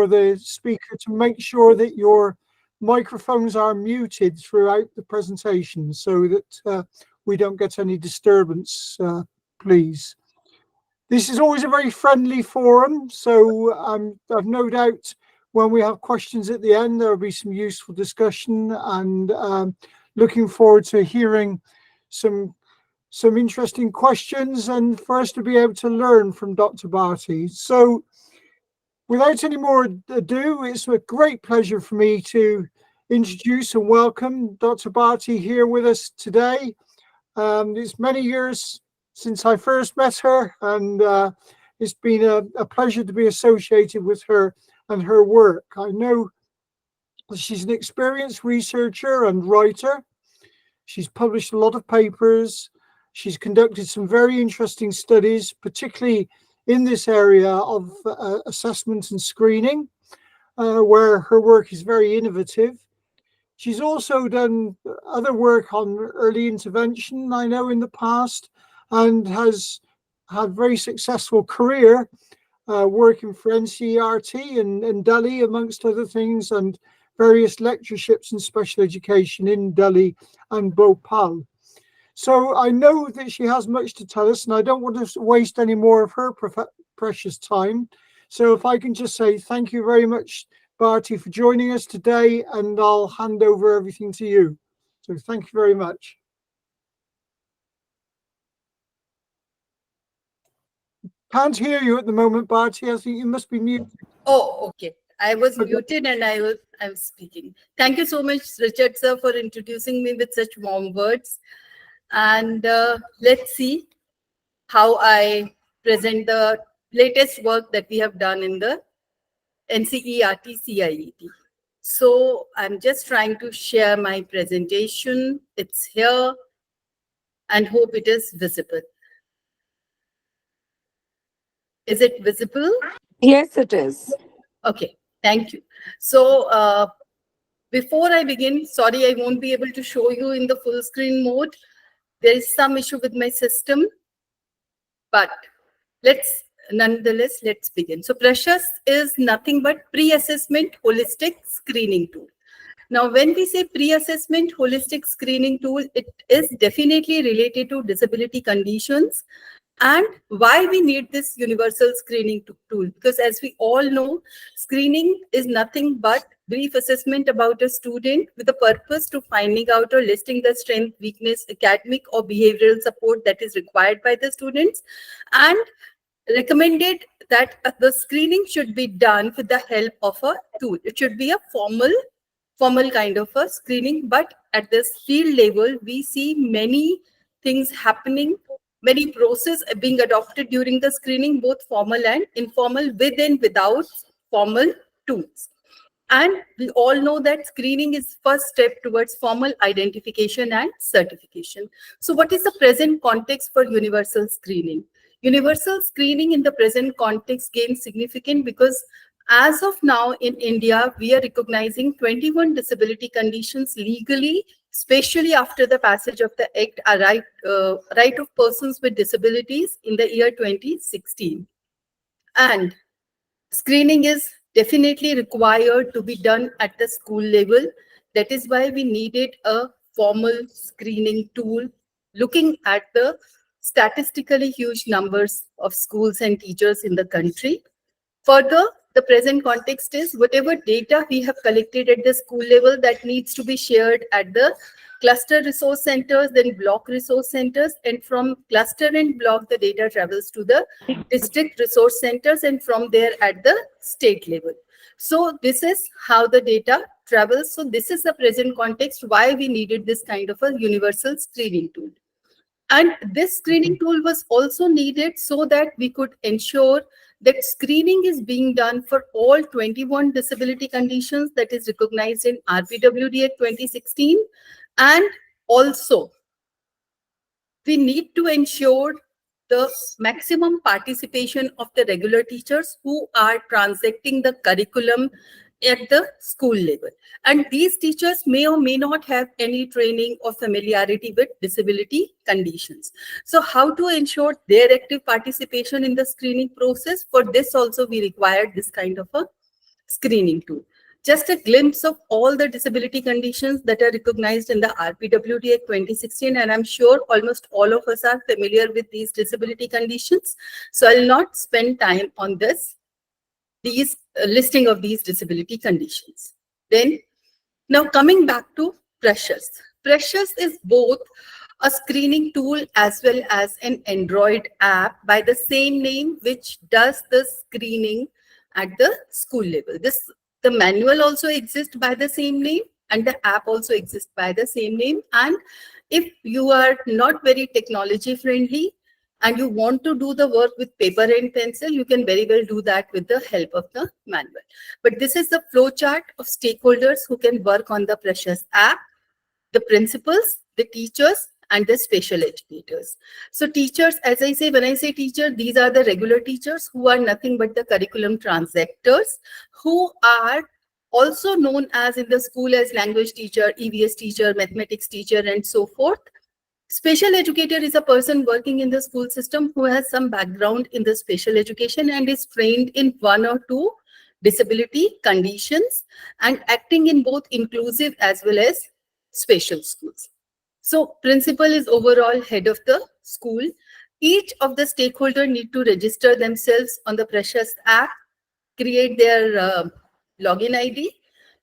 for the speaker to make sure that your microphones are muted throughout the presentation so that we don't get any disturbance, please. This is always a very friendly forum, so I've no doubt when we have questions at the end, there will be some useful discussion, and looking forward to hearing some interesting questions and for us to be able to learn from Dr. Bharti. So without any more ado, it's a great pleasure for me to introduce and welcome Dr. Bharti here with us today. It's many years since I first met her, and it's been a pleasure to be associated with her and her work. I know she's an experienced researcher and writer. She's published a lot of papers. She's conducted some very interesting studies, particularly in this area of assessment and screening, where her work is very innovative. She's also done other work on early intervention, I know, in the past, and has had a very successful career working for NCERT in Delhi, amongst other things, and various lectureships in special education in Delhi and Bhopal. So I know that she has much to tell us, and I don't want to waste any more of her precious time. So if I can just say thank you very much, Bharti, for joining us today, and I'll hand over everything to you. So thank you very much. Can't hear you at the moment, Bharti. I think you must be muted. Oh, okay. I was muted and I was speaking. Thank you so much, Richard sir, for introducing me with such warm words. And let's see how I present the latest work that we have done in the NCERT CIET. So I'm just trying to share my presentation. It's here and hope it is visible. Is it visible? Yes, it is. Okay, thank you. So before I begin, sorry, I won't be able to show you in the full screen mode. There is some issue with my system, but nonetheless, let's begin. So Precious is nothing but pre-assessment holistic screening tool. Now, when we say pre-assessment holistic screening tool, it is definitely related to disability conditions. And why we need this universal screening tool, because as we all know, screening is nothing but brief assessment about a student with the purpose to finding out or listing the strength, weakness, academic or behavioral support that is required by the students, and recommended that the screening should be done with the help of a tool. It should be a formal kind of a screening, but at this field level, we see many things happening, many processes being adopted during the screening, both formal and informal, with and without formal tools. And we all know that screening is first step towards formal identification and certification. So what is the present context for universal screening? Universal screening in the present context gains significance because as of now in India, we are recognizing 21 disability conditions legally, especially after the passage of the Act, Right of Persons with Disabilities in the year 2016. And screening is definitely required to be done at the school level. That is why we needed a formal screening tool looking at the statistically huge numbers of schools and teachers in the country. Further, the present context is whatever data we have collected at the school level that needs to be shared at the cluster resource centers, then block resource centers, and from cluster and block, the data travels to the district resource centers, and from there at the state level. So this is how the data travels. So this is the present context why we needed this kind of a universal screening tool. And this screening tool was also needed so that we could ensure that screening is being done for all 21 disability conditions that is recognized in RPWD Act 2016. And also, we need to ensure the maximum participation of the regular teachers who are transacting the curriculum at the school level. And these teachers may or may not have any training or familiarity with disability conditions. So how to ensure their active participation in the screening process? For this also, we required this kind of a screening tool. Just a glimpse of all the disability conditions that are recognized in the RPWD Act 2016, and I'm sure almost all of us are familiar with these disability conditions. So I'll not spend time on these listing of these disability conditions. Then, now coming back to Precious. Precious is both a screening tool as well as an Android app by the same name, which does the screening at the school level. The manual also exists by the same name, and the app also exists by the same name. And if you are not very technology friendly and you want to do the work with paper and pencil, you can very well do that with the help of the manual. But this is the flow chart of stakeholders who can work on the Precious app: the principals, the teachers, and the special educators. So teachers, as I say, when I say teacher, these are the regular teachers who are nothing but the curriculum transactors, who are also known as in the school as language teacher, EVS teacher, mathematics teacher, and so forth. Special educator is a person working in the school system who has some background in the special education and is trained in one or two disability conditions and acting in both inclusive as well as special schools. So principal is overall head of the school. Each of the stakeholders need to register themselves on the Precious app, create their login ID,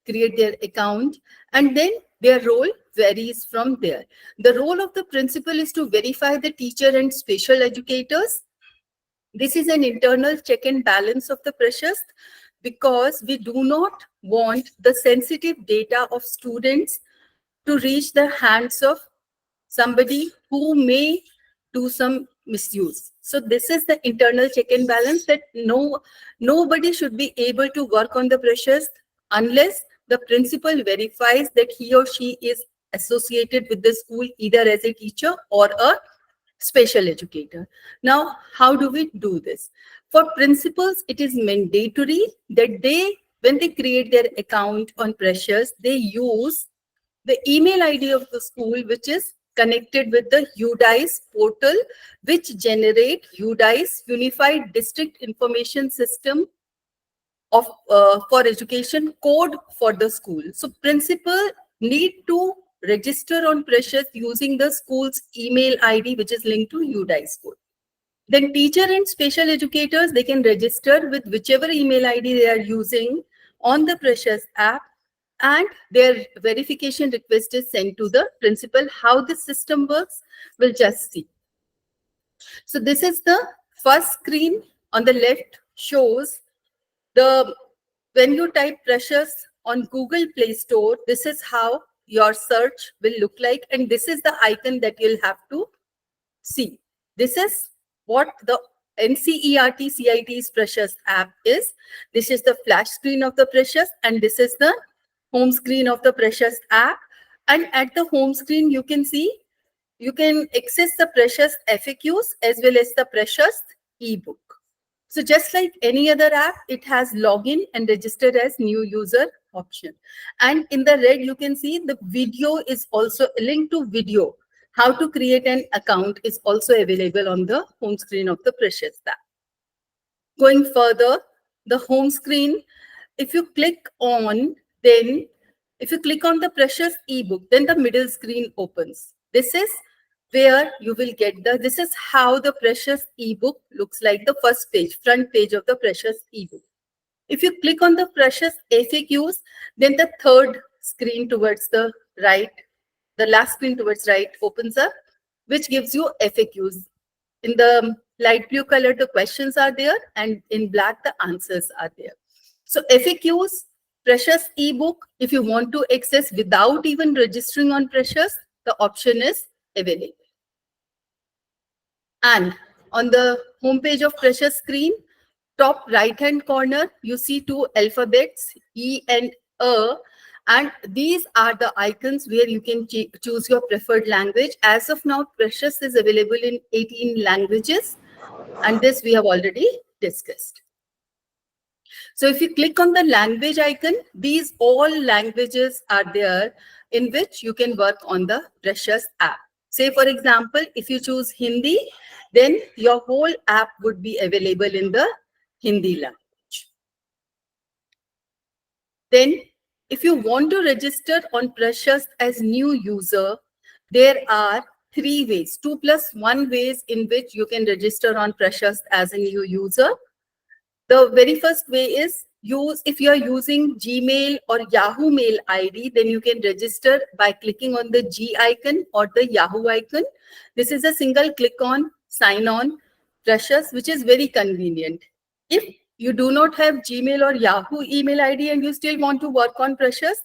create their account, and then their role varies from there. The role of the principal is to verify the teacher and special educators. This is an internal check and balance of the Precious, because we do not want the sensitive data of students to reach the hands of somebody who may do some misuse. So this is the internal check and balance, that nobody should be able to work on the Precious unless the principal verifies that he or she is associated with the school either as a teacher or a special educator. Now, how do we do this? For principals, it is mandatory that when they create their account on Precious, they use the email ID of the school, which is connected with the UDICE portal, which generate UDICE, Unified District Information System of for education code for the school. So principal need to register on Precious using the school's email ID, which is linked to UDICE code. Then teacher and special educators, they can register with whichever email ID they are using on the Precious app, and their verification request is sent to the principal. How this system works, we'll just see. So this is the first screen. On the left shows when you type Precious on Google Play Store, this is how your search will look like, and this is the icon that you'll have to see. This is what the NCERT CIT's Precious app is. This is the flash screen of the Precious, and this is the home screen of the Precious app. And at the home screen, you can see, you can access the Precious FAQs as well as the Precious ebook. So just like any other app, it has login and register as new user option. And in the red, you can see the video is also linked to video. How to create an account is also available on the home screen of the Precious app. Going further, the home screen, if you click on the Precious ebook, then the middle screen opens. This is where you will get this is how the Precious ebook looks like, the first page, front page of the Precious ebook. If you click on the Precious FAQs, then the third screen towards the right, the last screen towards right opens up, which gives you FAQs. In the light blue color, the questions are there, and in black, the answers are there. So FAQs, Precious ebook, if you want to access without even registering on Precious, the option is available. And on the home page of Precious screen, top right hand corner, you see two alphabets, E and A, and these are the icons where you can choose your preferred language. As of now, Precious is available in 18 languages, and this we have already discussed. So if you click on the language icon, these all languages are there in which you can work on the Precious app. Say, for example, if you choose Hindi, then your whole app would be available in the Hindi language. Then if you want to register on Precious as new user, there are 3 ways, 2+1 ways in which you can register on Precious as a new user. The very first way is if you are using Gmail or Yahoo Mail ID, then you can register by clicking on the G icon or the Yahoo icon. This is a single click on sign on Precious, which is very convenient. If you do not have Gmail or Yahoo email ID and you still want to work on Precious,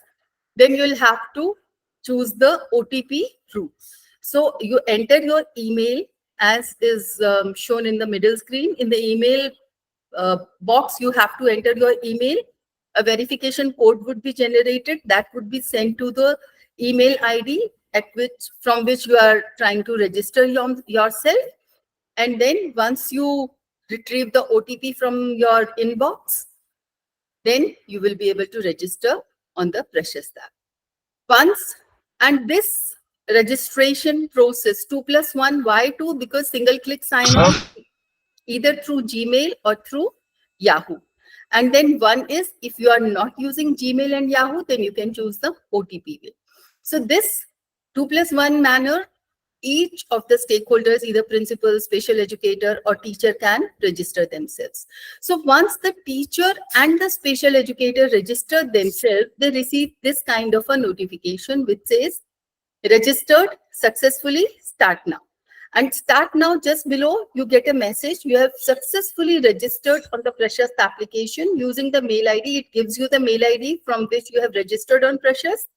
then you'll have to choose the OTP through. So you enter your email as is shown in the middle screen. In the email box, you have to enter your email. A verification code would be generated that would be sent to the email ID from which you are trying to register yourself. And then once you retrieve the OTP from your inbox, then you will be able to register on the Precious tab. And this registration process 2+1, why 2? Because single click sign on either through Gmail or through Yahoo. And then 1 is if you are not using Gmail and Yahoo, then you can choose the OTP way. So this 2+1 manner, each of the stakeholders, either principal, special educator, or teacher, can register themselves. So once the teacher and the special educator register themselves, they receive this kind of a notification which says, registered successfully, start now. And start now, just below, you get a message. You have successfully registered on the Precious application using the mail ID. It gives you the mail ID from which you have registered on Precious.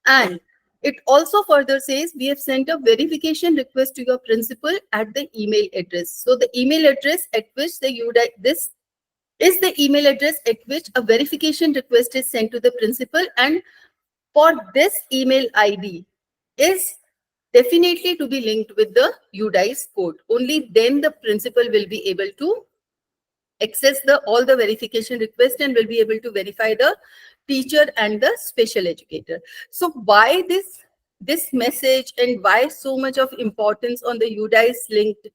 And it also further says, we have sent a verification request to your principal at the email address. So the email address at which this is the email address at which a verification request is sent to the principal. And for this email ID is definitely to be linked with the UDICE code. Only then the principal will be able to access all the verification requests and will be able to verify the teacher and the special educator. So why this message and why so much of importance on the UDICE linked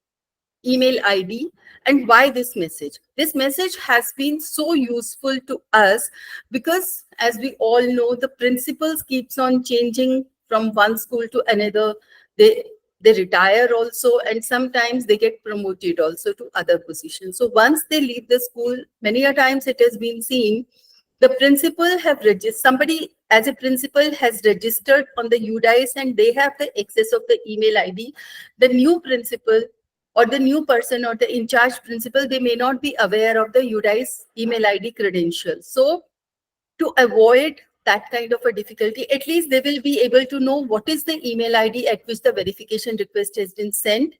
email ID, and why this message? This message has been so useful to us because, as we all know, the principals keeps on changing from one school to another. They retire also, and sometimes they get promoted also to other positions. So once they leave the school, many a times it has been seen, the principal have registered, somebody as a principal has registered on the UDICE and they have the access of the email ID. The new principal or the new person or the in charge principal, they may not be aware of the UDICE email ID credentials. So to avoid that kind of a difficulty, at least they will be able to know what is the email ID at which the verification request has been sent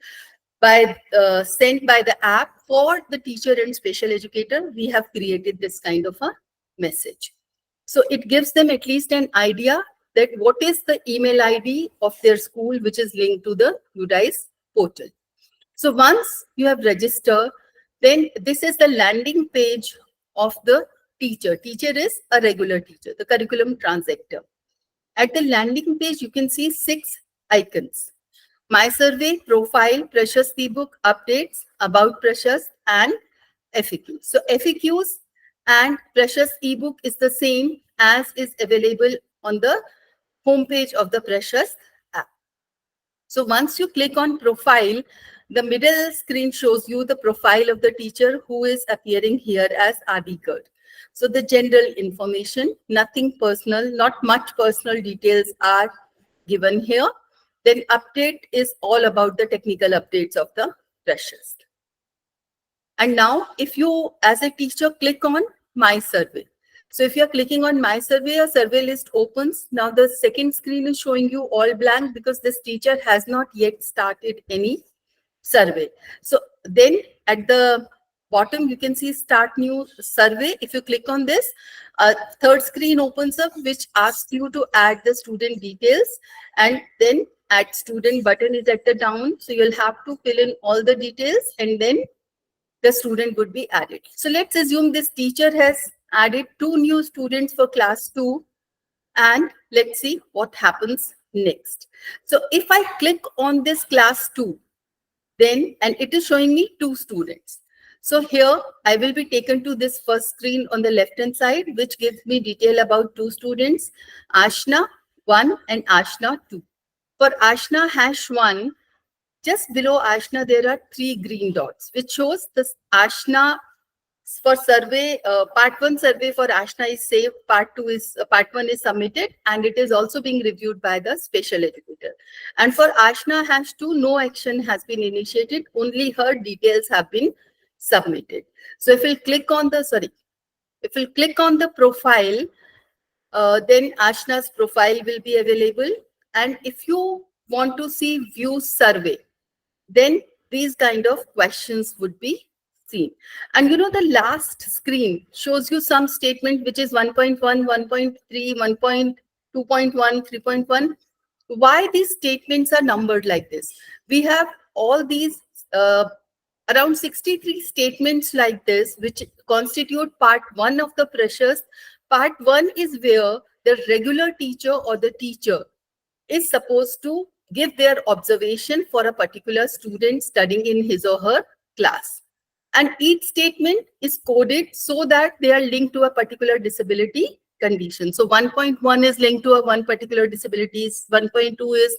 by the app. For the teacher and special educator, we have created this kind of a message. So it gives them at least an idea that what is the email ID of their school which is linked to the UDICE portal. So once you have registered, then this is the landing page of the teacher. Teacher is a regular teacher, the curriculum transactor. At the landing page, you can see 6 icons: My Survey, Profile, Precious ebook, Updates, About Precious, and FAQs. So FAQs and Precious ebook is the same as is available on the homepage of the Precious app. So once you click on Profile, the middle screen shows you the profile of the teacher who is appearing here as Adikar. So the general information, nothing personal, not much personal details are given here. Then update is all about the technical updates of the Precious. And now if you as a teacher click on My Survey. So if you're clicking on My Survey, a survey list opens. Now the second screen is showing you all blank because this teacher has not yet started any survey. So then at the bottom, you can see Start New Survey. If you click on this, a third screen opens up which asks you to add the student details, and then Add Student button is at the down. So you'll have to fill in all the details and then the student would be added. So let's assume this teacher has added 2 new students for class 2, and let's see what happens next. So if I click on this class 2, then, and it is showing me 2 students. So here I will be taken to this first screen on the left hand side, which gives me detail about two students, Ashna 1 and Ashna 2. For Ashna hash 1, just below Ashna, there are 3 green dots, which shows this Ashna for survey, part 1 survey for Ashna is saved, part 1 is submitted, and it is also being reviewed by the special educator. And for Ashna hash 2, no action has been initiated, only her details have been submitted. So if we'll click on the, profile, then Ashna's profile will be available. And if you want to see view survey, then these kind of questions would be seen. And the last screen shows you some statement which is 1.1, 1.3, 1.2.1, 3.1. Why these statements are numbered like this? We have all these around 63 statements like this, which constitute part 1 of the pressures. Part 1 is where the regular teacher or the teacher is supposed to give their observation for a particular student studying in his or her class. And each statement is coded so that they are linked to a particular disability condition. So 1.1 is linked to one particular disability, 1.2 is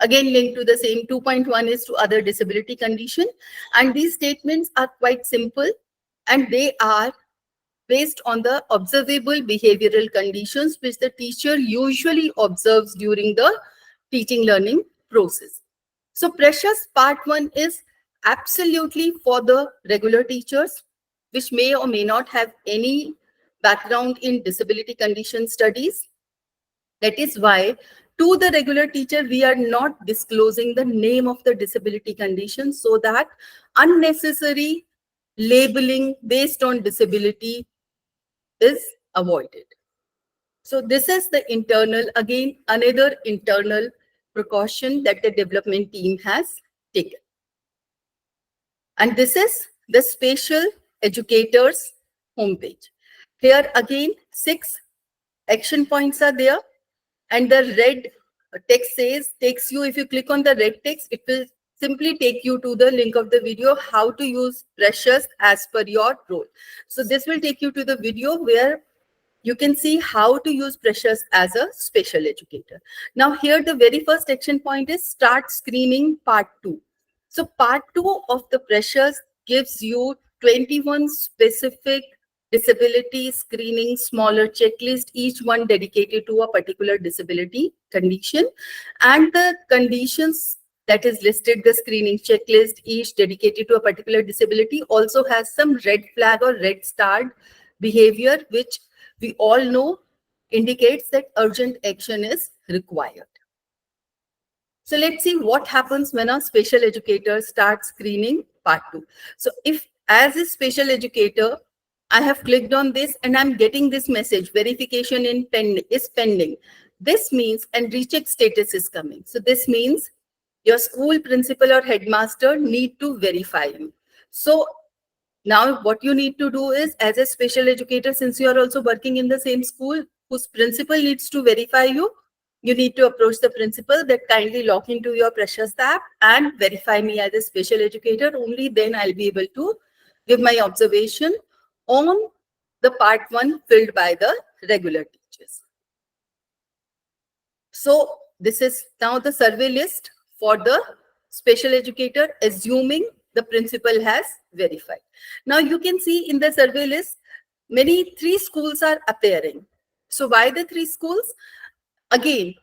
again linked to the same, 2.1 is to other disability condition. And these statements are quite simple, and they are based on the observable behavioral conditions which the teacher usually observes during the teaching learning process. So precious part 1 is absolutely for the regular teachers, which may or may not have any background in disability condition studies. That is why to the regular teacher, we are not disclosing the name of the disability condition, so that unnecessary labeling based on disability is avoided. So this is the internal, again, another internal precaution that the development team has taken. And this is the special educators homepage. Here again, 6 action points are there, and the red text says, takes you, if you click on the red text, it will simply take you to the link of the video, how to use precious as per your role. So this will take you to the video where you can see how to use precious as a special educator. Now here the very first action point is start screening part 2. So part 2 of the precious gives you 21 specific disability screening smaller checklist, each one dedicated to a particular disability condition. And the conditions that is listed, the screening checklist, each dedicated to a particular disability, also has some red flag or red starred behavior, which we all know indicates that urgent action is required. So let's see what happens when a special educator starts screening part 2. So if as a special educator, I have clicked on this and I'm getting this message, verification is pending. This means, and recheck status is coming. So this means your school principal or headmaster need to verify you. So now what you need to do is, as a special educator, since you are also working in the same school whose principal needs to verify you, you need to approach the principal that kindly log into your Precious app and verify me as a special educator. Only then I'll be able to give my observation on the part 1 filled by the regular teachers. So this is now the survey list for the special educator, assuming the principal has verified. Now you can see in the survey list, 3 schools are appearing. So why the 3 schools? Again,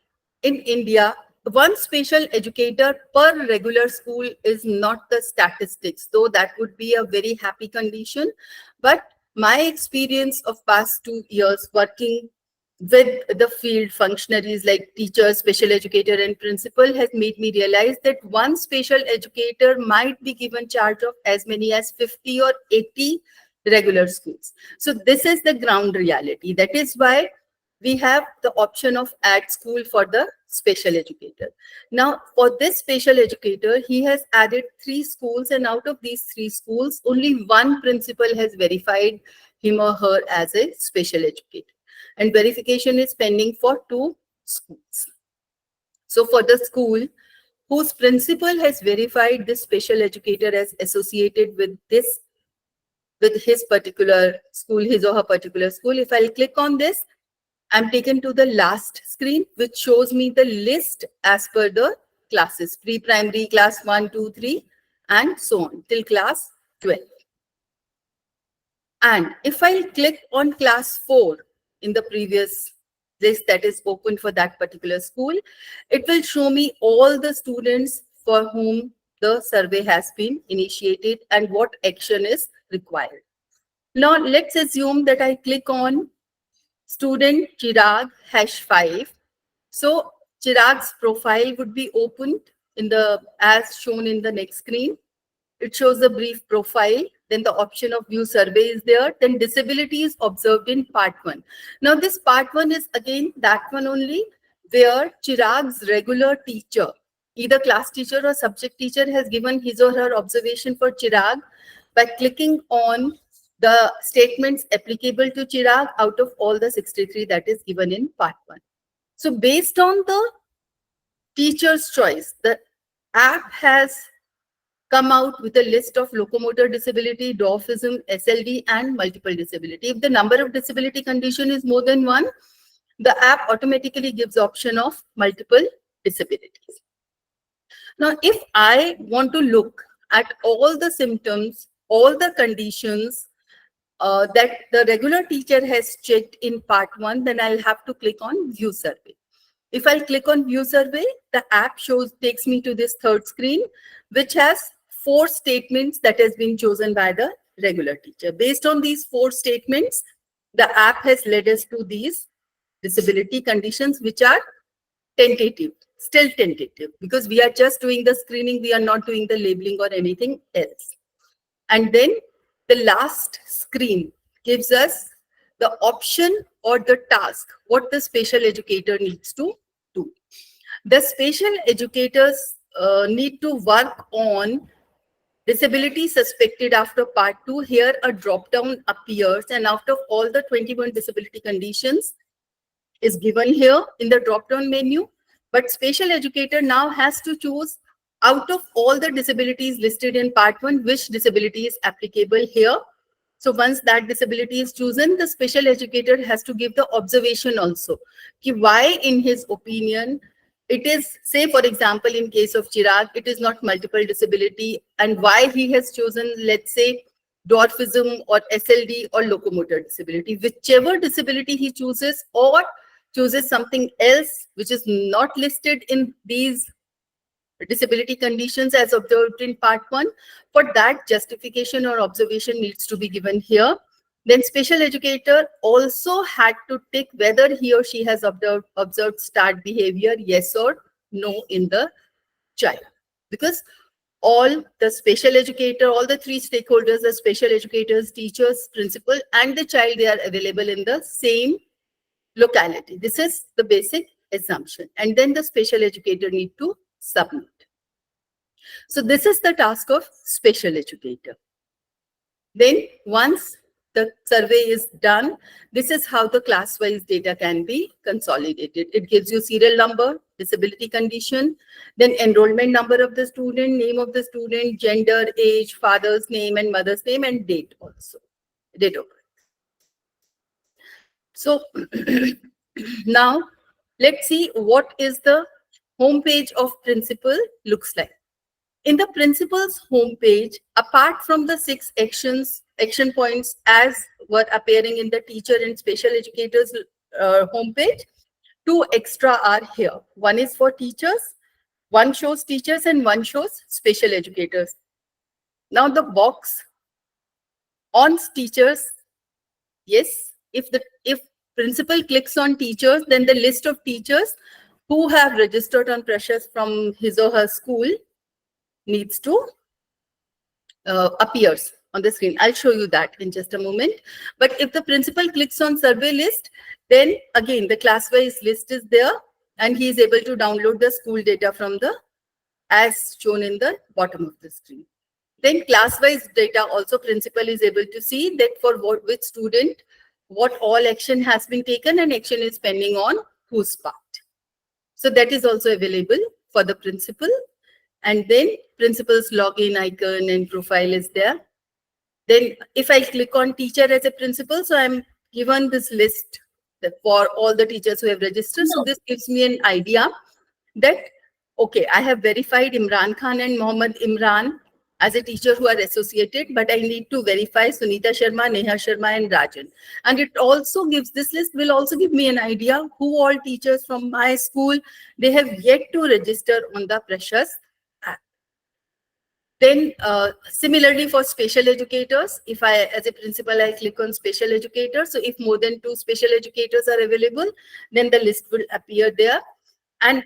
in India, one special educator per regular school is not the statistics, though that would be a very happy condition. But my experience of past 2 years working with the field functionaries like teachers, special educator, and principal has made me realize that one special educator might be given charge of as many as 50 or 80 regular schools. So this is the ground reality. That is why we have the option of add school for the special educator. Now, for this special educator, he has added 3 schools, and out of these 3 schools, only one principal has verified him or her as a special educator. And verification is pending for 2 schools. So for the school whose principal has verified this special educator as associated with this with his particular school, his or her particular school. If I'll click on this, I'm taken to the last screen, which shows me the list as per the classes, pre-primary, class 1, 2, 3, and so on till class 12. And if I click on class 4 in the previous list that is open for that particular school, it will show me all the students for whom the survey has been initiated and what action is required. Now, let's assume that I click on student Chirag #5. So Chirag's profile would be opened in the as shown in the next screen. It shows a brief profile. Then the option of view survey is there. Then disability is observed in part 1. Now this part 1 is again that one only where Chirag's regular teacher, either class teacher or subject teacher, has given his or her observation for Chirag by clicking on the statements applicable to Chirag out of all the 63 that is given in part 1. So based on the teacher's choice, the app has come out with a list of locomotor disability, dwarfism, SLD, and multiple disability. If the number of disability condition is more than one, the app automatically gives option of multiple disabilities. Now, if I want to look at all the symptoms, all the conditions that the regular teacher has checked in part 1, then I'll have to click on view survey. If I click on view survey, the app takes me to this third screen, which has 4 statements that has been chosen by the regular teacher. Based on these 4 statements, the app has led us to these disability conditions, which are tentative, still tentative, because we are just doing the screening, we are not doing the labeling or anything else. And then the last screen gives us the option or the task, what the special educator needs to do. The special educators need to work on disability suspected after part 2. Here a drop down appears, and out of all the 21 disability conditions is given here in the drop down menu. But special educator now has to choose out of all the disabilities listed in part 1, which disability is applicable here. So once that disability is chosen, the special educator has to give the observation also. Why, in his opinion, it is, say for example, in case of Chirag, it is not multiple disability, and why he has chosen, let's say, dwarfism or SLD or locomotor disability. Whichever disability he chooses or chooses something else which is not listed in these disability conditions as observed in part 1, for that justification or observation needs to be given here. Then special educator also had to tick whether he or she has observed start behavior, yes or no, in the child. Because all the special educator, all the 3 stakeholders, the special educators, teachers, principal, and the child, they are available in the same locality. This is the basic assumption. And then the special educator need to submit. So this is the task of special educator. Then once the survey is done, this is how the class-wise data can be consolidated. It gives you serial number, disability condition, then enrollment number of the student, name of the student, gender, age, father's name and mother's name, and date also, date of birth. So now let's see what is the homepage of principal looks like. In the principal's homepage, apart from the 6 action points as were appearing in the teacher and special educators homepage, 2 extra are here. One is for teachers, one shows teachers and one shows special educators. Now the box on teachers, yes, if principal clicks on teachers, then the list of teachers who have registered on pressures from his or her school needs to appears on the screen. I'll show you that in just a moment. But if the principal clicks on survey list, then again the class-wise list is there, and he is able to download the school data from the as shown in the bottom of the screen. Then class-wise data also principal is able to see that for which student, what all action has been taken and action is pending on whose part. So that is also available for the principal. And then principal's login icon and profile is there. Then if I click on teacher as a principal, so I'm given this list for all the teachers who have registered. So this gives me an idea that, okay, I have verified Imran Khan and Mohammad Imran as a teacher who are associated, but I need to verify Sunita Sharma, Neha Sharma, and Rajan. And it also gives, this list will also give me an idea who all teachers from my school, they have yet to register on the Precious app. Then similarly for special educators, if I, as a principal, I click on special educators, so if more than 2 special educators are available, then the list will appear there. And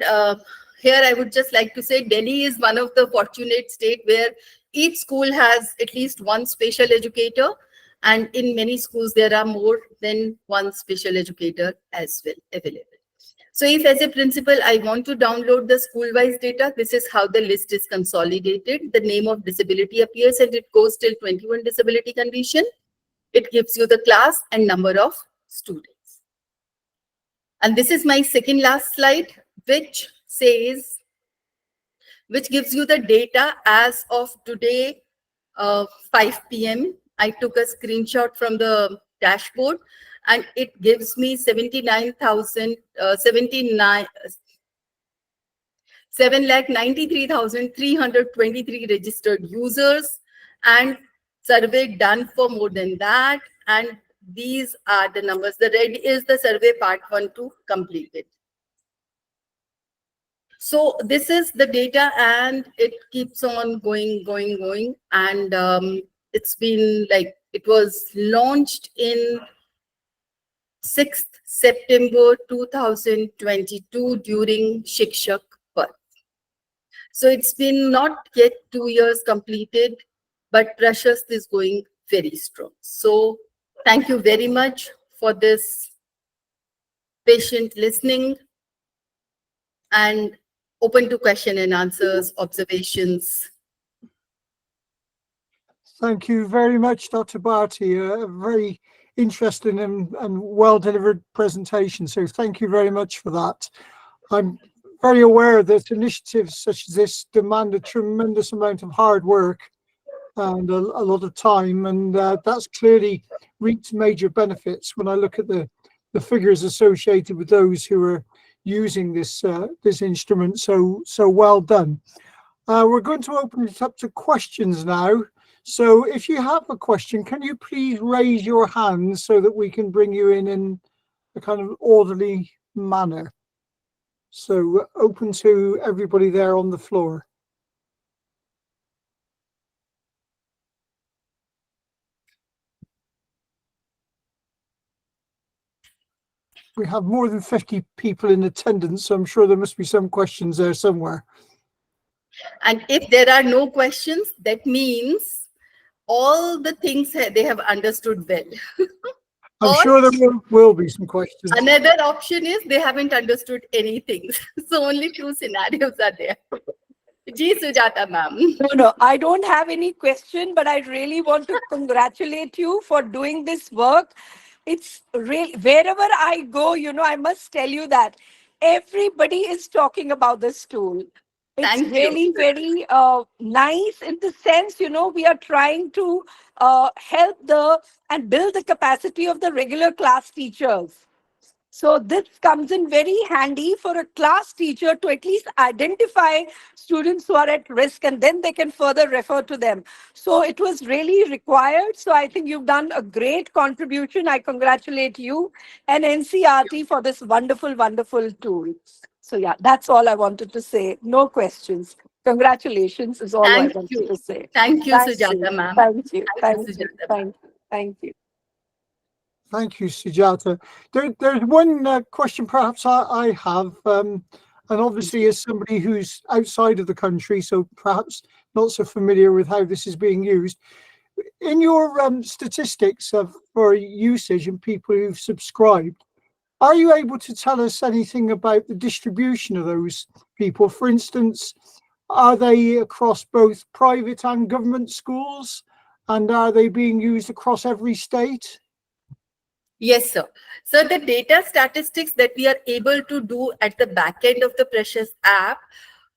here I would just like to say Delhi is one of the fortunate states where each school has at least 1 special educator, and in many schools there are more than 1 special educator as well available. So if as a principal I want to download the school-wise data, this is how the list is consolidated. The name of disability appears and it goes till 21 disability condition. It gives you the class and number of students. And this is my second last slide, which gives you the data as of today, 5 p.m. I took a screenshot from the dashboard and it gives me 7,93,323 registered users, and survey done for more than that. And these are the numbers. The red is the survey part 1 to completed. So this is the data and it keeps on going. And it's been like, it was launched in 6th September 2022 during Shikshak Parv. So it's been not yet 2 years completed, but Precious is going very strong. So thank you very much for this patient listening and open to question and answers, observations. Thank you very much, Dr. Bharti. A very interesting and well-delivered presentation. So thank you very much for that. I'm very aware that initiatives such as this demand a tremendous amount of hard work and a lot of time, and that's clearly reaped major benefits when I look at the figures associated with those who are using this this instrument. So well done. We're going to open it up to questions now. So if you have a question, can you please raise your hand so that we can bring you in a kind of orderly manner? So open to everybody there on the floor. We have more than 50 people in attendance, so I'm sure there must be some questions there somewhere. And if there are no questions, that means all the things they have understood well. I'm sure there will be some questions. Another option is they haven't understood anything. So only 2 scenarios are there. Ji Sujata ma'am. No, I don't have any question, but I really want to congratulate you for doing this work. It's real. Wherever I go, I must tell you that everybody is talking about this tool. It's really very nice in the sense, we are trying to help and build the capacity of the regular class teachers. So this comes in very handy for a class teacher to at least identify students who are at risk, and then they can further refer to them. So it was really required. So I think you've done a great contribution. I congratulate you and NCRT for this wonderful, wonderful tool. So yeah, that's all I wanted to say. No questions. Congratulations is all I wanted to say. Thank you, Sujata ma'am. Thank you. Thank you. Thank you, Sujata. There's one question perhaps I have, and obviously as somebody who's outside of the country, so perhaps not so familiar with how this is being used. In your statistics for usage and people who've subscribed, are you able to tell us anything about the distribution of those people? For instance, are they across both private and government schools? And are they being used across every state? Yes, sir. So the data statistics that we are able to do at the back end of the Precious app,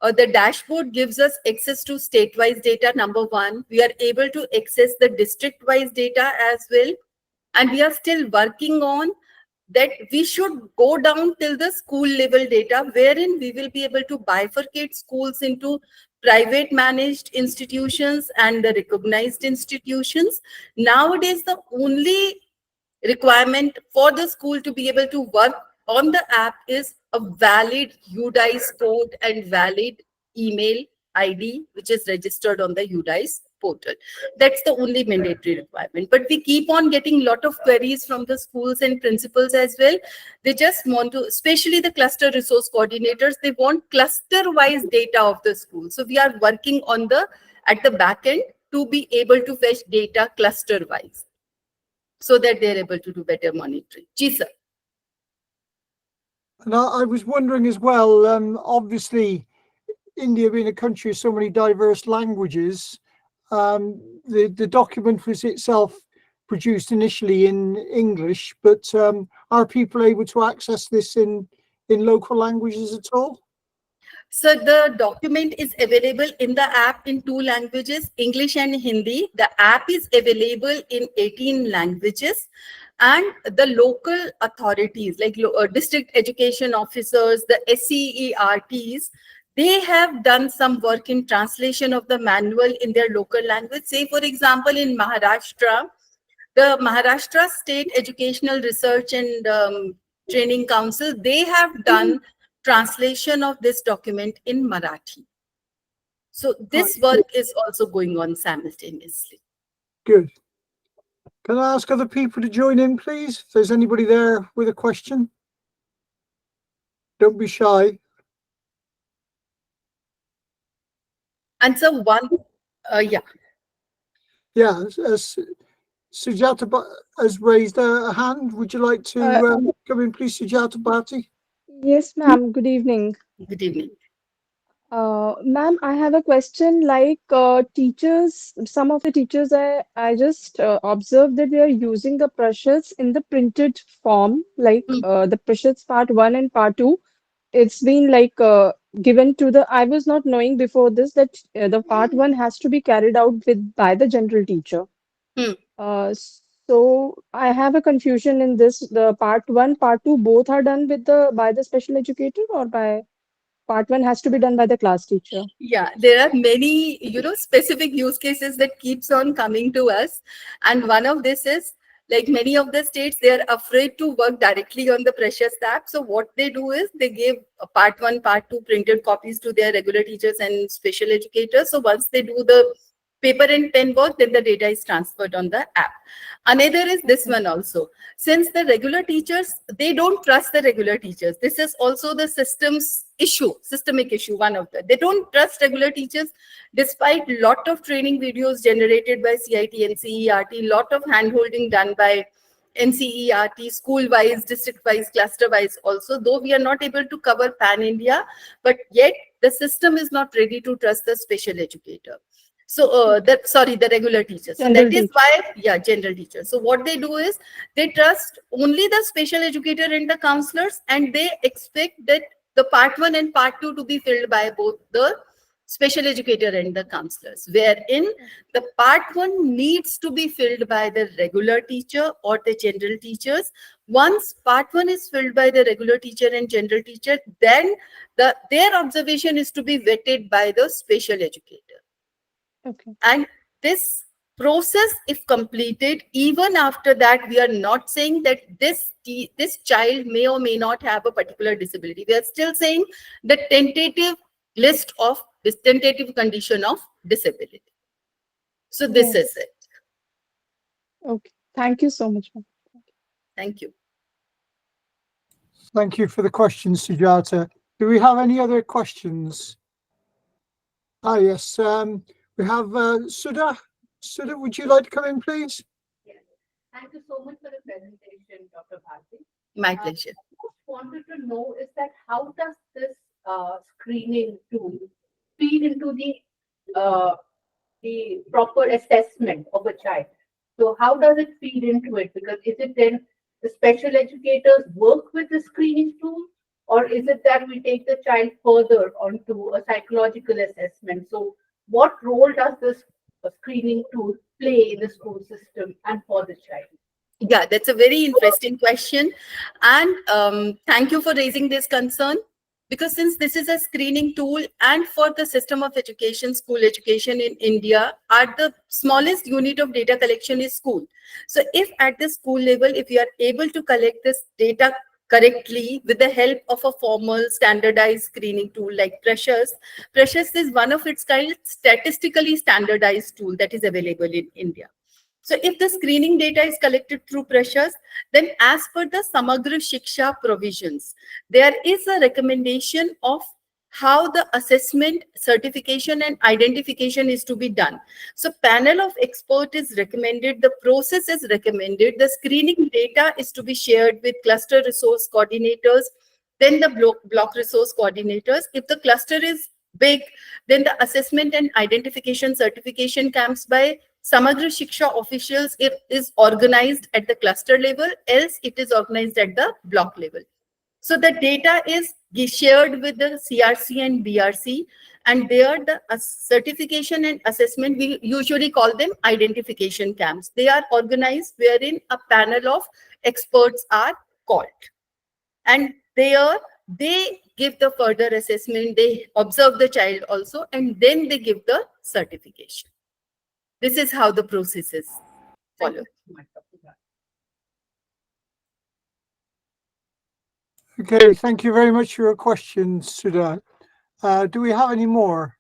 The dashboard gives us access to state-wise data, number one. We are able to access the district-wise data as well. And we are still working on that. We should go down till the school level data, wherein we will be able to bifurcate schools into private managed institutions and the recognized institutions. Nowadays, the only requirement for the school to be able to work on the app is a valid UDICE code and valid email ID, which is registered on the UDICE portal. That's the only mandatory requirement. But we keep on getting a lot of queries from the schools and principals as well. They just want to, especially the cluster resource coordinators, they want cluster-wise data of the school. So we are working on at the back end to be able to fetch data cluster-wise, so that they're able to do better monitoring. Ji, sir. And I was wondering as well, obviously, India being a country of so many diverse languages, the document was itself produced initially in English, but are people able to access this in local languages at all? So the document is available in the app in 2 languages, English and Hindi. The app is available in 18 languages. And the local authorities, like district education officers, the SCERTs, they have done some work in translation of the manual in their local language. Say, for example, in Maharashtra, the Maharashtra State Educational Research and Training Council, they have done translation of this document in Marathi. So this work is also going on simultaneously. Good. Can I ask other people to join in, please? If there's anybody there with a question, don't be shy. And so yeah. Yeah, Sujata has raised a hand. Would you like to come in, please, Sujata Bharti? Yes, ma'am. Good evening. Good evening. Ma'am, I have a question. Like teachers, some of the teachers, I just observed that they are using the pressures in the printed form, like the pressures part 1 and part 2. It's been like given to the. I was not knowing before this that the part 1 has to be carried out by the general teacher. Uh, so I have a confusion in this. The part 1, part 2, both are done by the special educator, or by part 1 has to be done by the class teacher. Yeah, there are many, specific use cases that keeps on coming to us. And one of this is, like many of the states, they are afraid to work directly on the Precious app. So what they do is they give part 1, part 2 printed copies to their regular teachers and special educators. So once they do the paper and pen work, then the data is transferred on the app. Another is this one also. Since the regular teachers, they don't trust the regular teachers. This is also the systemic issue, one of them. They don't trust regular teachers, despite lot of training videos generated by CIT, NCERT, lot of handholding done by NCERT, school-wise, district-wise, cluster-wise also, though we are not able to cover pan-India, but yet the system is not ready to trust the special educator. So the regular teachers. So that is why, general teachers. So what they do is they trust only the special educator and the counselors, and they expect that the part 1 and part 2 to be filled by both the special educator and the counselors, wherein the part 1 needs to be filled by the regular teacher or the general teachers. Once part 1 is filled by the regular teacher and general teacher, then their observation is to be vetted by the special educator. Okay. And this process, if completed, even after that, we are not saying that this child may or may not have a particular disability. We are still saying the tentative list of this tentative condition of disability. So this is it. Okay. Thank you so much, ma'am. Thank you. Thank you for the question, Sujata. Do we have any other questions? Yes. We have Sudha. Sudha, would you like to come in, please? Yes. Thank you so much for the presentation, Dr. Bharti. My pleasure. I just wanted to know is that how does this screening tool feed into the proper assessment of a child? So how does it feed into it? Because is it then the special educators work with the screening tool, or is it that we take the child further onto a psychological assessment? So what role does this screening tool play in the school system and for the child? Yeah, that's a very interesting question. And thank you for raising this concern. Because since this is a screening tool and for the system of education, school education in India, at the smallest unit of data collection is school. So if at the school level, if you are able to collect this data correctly with the help of a formal standardized screening tool like Precious, Precious is one of its kind statistically standardized tool that is available in India. So if the screening data is collected through Precious, then as per the Samagra Shiksha provisions, there is a recommendation of how the assessment, certification and identification is to be done. So panel of expert is recommended, the process is recommended, the screening data is to be shared with cluster resource coordinators, then the block resource coordinators. If the cluster is big, then the assessment and identification certification camps by Samagra Shiksha officials, it is organized at the cluster level, else it is organized at the block level. So the data is shared with the CRC and BRC, and there the certification and assessment, we usually call them identification camps. They are organized wherein a panel of experts are called. And there they give the further assessment, they observe the child also, and then they give the certification. This is how the process is followed. Okay, thank you very much for your questions, Sudha. Do we have any more?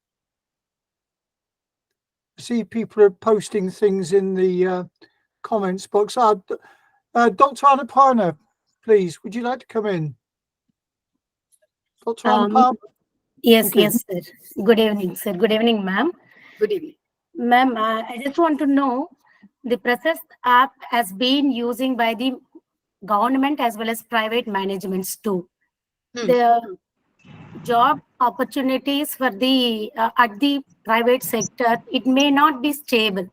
I see people are posting things in the comments box. Dr. Anaparna, please, would you like to come in? Dr. Anaparna? Yes, Okay. yes, sir. Good evening, sir. Good evening, ma'am. Good evening. Ma'am, I just want to know, the Process app has been using by the government as well as private managements too. The job opportunities for the at the private sector, it may not be stable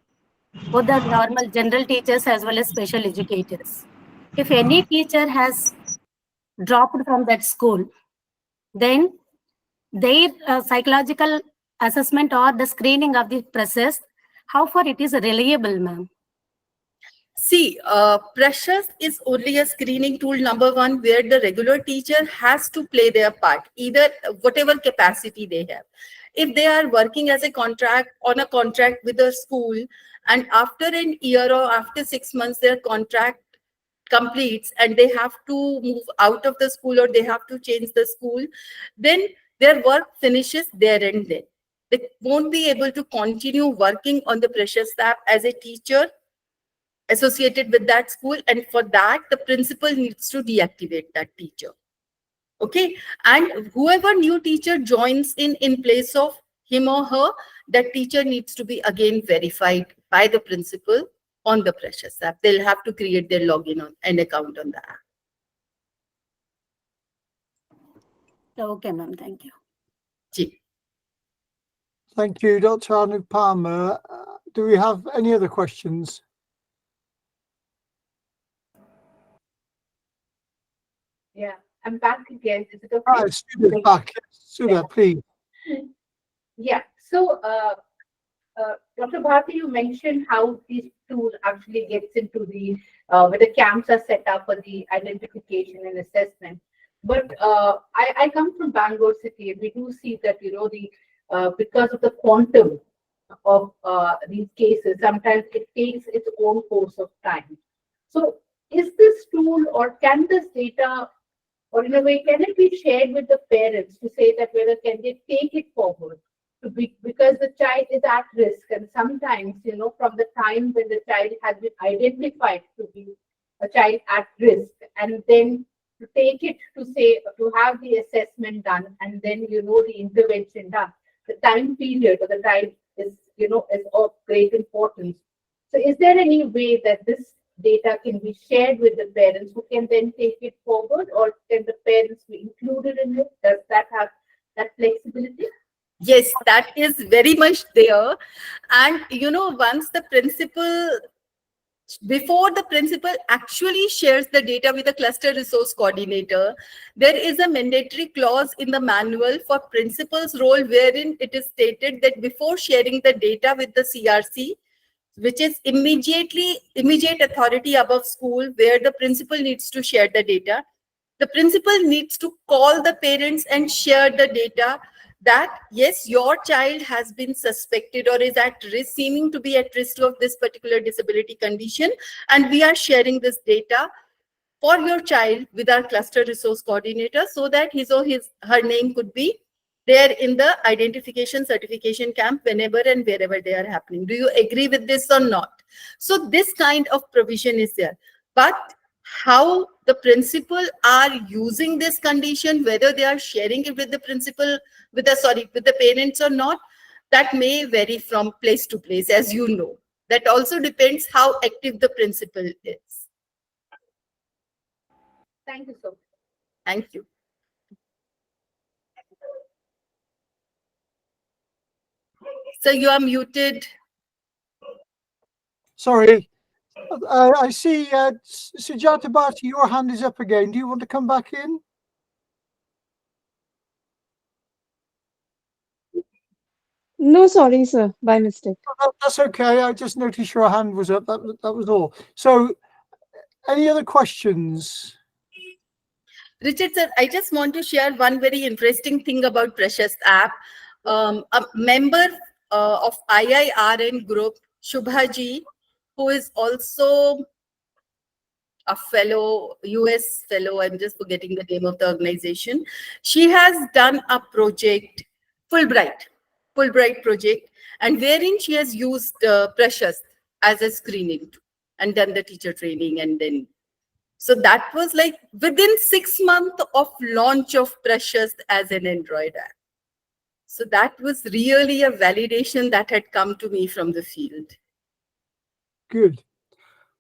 for the normal general teachers as well as special educators. If any teacher has dropped from that school, then their psychological assessment or the screening of the process, how far it is reliable, ma'am? See, Precious is only a screening tool, number one, where the regular teacher has to play their part, either whatever capacity they have. If they are working as a contract on a contract with a school, and after an year or after 6 months, their contract completes and they have to move out of the school or they have to change the school, then their work finishes there and then. They won't be able to continue working on the Precious app as a teacher associated with that school, and for that the principal needs to deactivate that teacher. Okay, and whoever new teacher joins in place of him or her, that teacher needs to be again verified by the principal on the Precious app. They'll have to create their login on an account on the app. Okay, ma'am. Thank you. Ji. Thank you, Dr. Anaparna. Do we have any other questions? Yeah, I'm back again. Is it okay? Sudha, back. Sudha, please. Yeah. So, Dr. Bharti, you mentioned how these tools actually gets into the where the camps are set up for the identification and assessment. But I come from Bangalore city, and we do see that the because of the quantum of these cases, sometimes it takes its own course of time. So, is this tool or can this data, or in a way, can it be shared with the parents to say that whether can they take it forward? Because the child is at risk, and sometimes from the time when the child has been identified to be a child at risk, and then to take it to say to have the assessment done, and then the intervention done, the time period of the time is is of great importance. So is there any way that this data can be shared with the parents who can then take it forward, or can the parents be included in it? Does that have that flexibility? Yes, that is very much there. And once the principal before the principal actually shares the data with the cluster resource coordinator, there is a mandatory clause in the manual for principal's role wherein it is stated that before sharing the data with the CRC, which is immediate authority above school where the principal needs to share the data, the principal needs to call the parents and share the data that yes, your child has been suspected or is at risk, seeming to be at risk of this particular disability condition, and we are sharing this data for your child with our cluster resource coordinator so that his or her name could be there in the identification certification camp whenever and wherever they are happening. Do you agree with this or not? So this kind of provision is there. But how the principal are using this condition, whether they are sharing it with the principal, with the parents or not, that may vary from place to place, as you know. That also depends how active the principal is. Thank you so much. Thank you. So you are muted. Sorry. I see Sujata Bharti, your hand is up again. Do you want to come back in? No, sorry, sir, by mistake. That's okay. I just noticed your hand was up. That was all. So, any other questions? Richard sir, I just want to share one very interesting thing about Precious app. A member of IIRN group, Shubhaji, who is also a fellow, US fellow, I'm just forgetting the name of the organization. She has done a project, Fulbright project, and wherein she has used Precious as a screening and done the teacher training. And then, so that was like within 6 months of launch of Precious as an Android app. So that was really a validation that had come to me from the field. Good.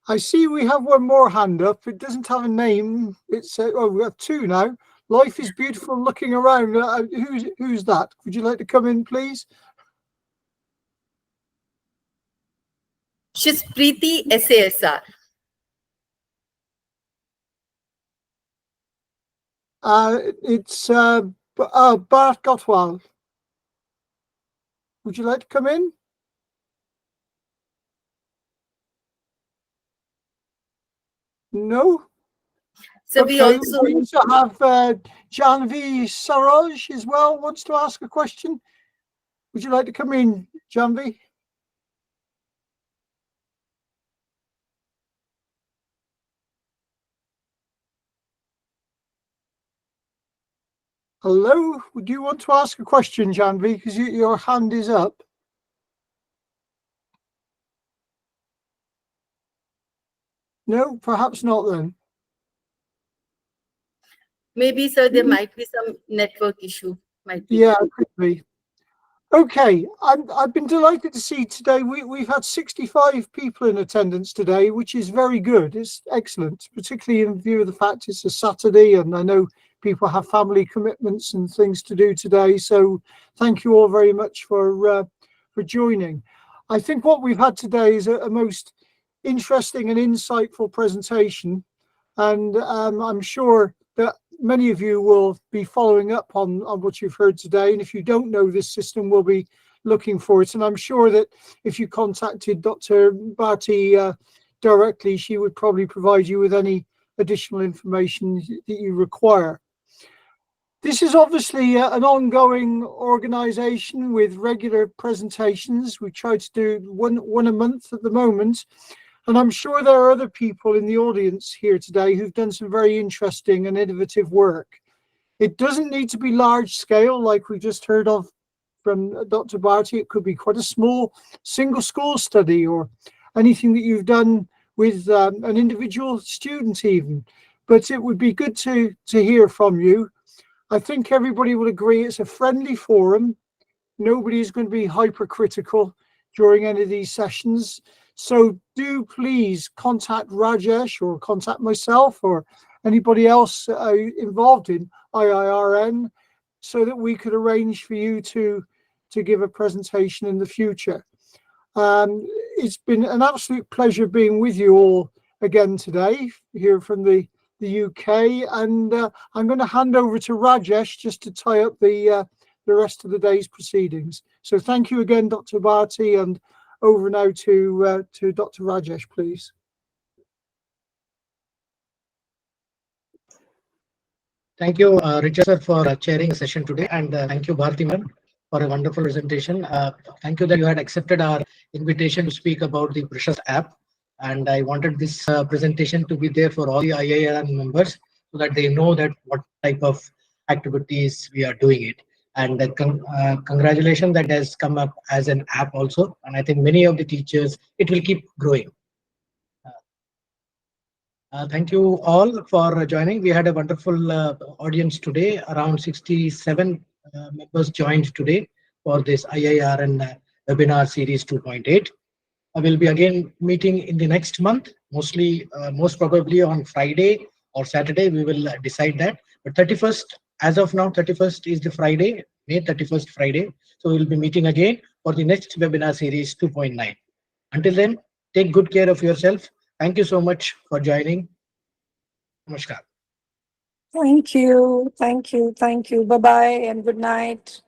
I see we have one more hand up. It doesn't have a name. It's oh, we have two now. Life is beautiful looking around. Who's that? Would you like to come in, please? She's Preeti SASR. It's Bart Gottwal. Would you like to come in? No? So okay. we also have Janvi Saroj as well, wants to ask a question. Would you like to come in, Janvi? Hello, would you want to ask a question, Janvi, because your hand is up? No, perhaps not then. maybe, sir, there might be some network issue. Might be. Yeah, it could be. Okay, I've been delighted to see today. We've had 65 people in attendance today, which is very good. It's excellent, particularly in view of the fact it's a Saturday, and I know people have family commitments and things to do today. So thank you all very much for joining. I think what we've had today is a most interesting and insightful presentation, and I'm sure that many of you will be following up on what you've heard today. And if you don't know this system, we'll be looking for it. And I'm sure that if you contacted Dr. Bharti directly, she would probably provide you with any additional information that you require. This is obviously an ongoing organization with regular presentations. We try to do one a month at the moment. And I'm sure there are other people in the audience here today who've done some very interesting and innovative work. It doesn't need to be large scale like we just heard of from Dr. Bharti. It could be quite a small single school study or anything that you've done with an individual student even. But it would be good to hear from you. I think everybody will agree it's a friendly forum. Nobody is going to be hypercritical during any of these sessions. So do please contact Rajesh or contact myself or anybody else involved in IIRN so that we could arrange for you to give a presentation in the future. it's been an absolute pleasure being with you all again today, here from the UK. And I'm going to hand over to Rajesh just to tie up the rest of the day's proceedings. So thank you again, Dr. Bharti, and over now to Dr. Rajesh, please. Thank you, Richard sir, for chairing the session today, and thank you, Bharti ma'am, for a wonderful presentation. Thank you that you had accepted our invitation to speak about the Precious app, and I wanted this presentation to be there for all the IIRN members so that they know that what type of activities we are doing it. And congratulations that has come up as an app also, and I think many of the teachers, it will keep growing. Thank you all for joining. We had a wonderful audience today. Around 67 members joined today for this IIRN webinar series 2.8. I will be again meeting in the next month, most probably on Friday or Saturday. We will decide that. But 31st, as of now, 31st is the Friday, May 31st Friday. So we'll be meeting again for the next webinar series 2.9. Until then, take good care of yourself. Thank you so much for joining. Namaskar. Thank you. Thank you. Thank you. Bye-bye and good night.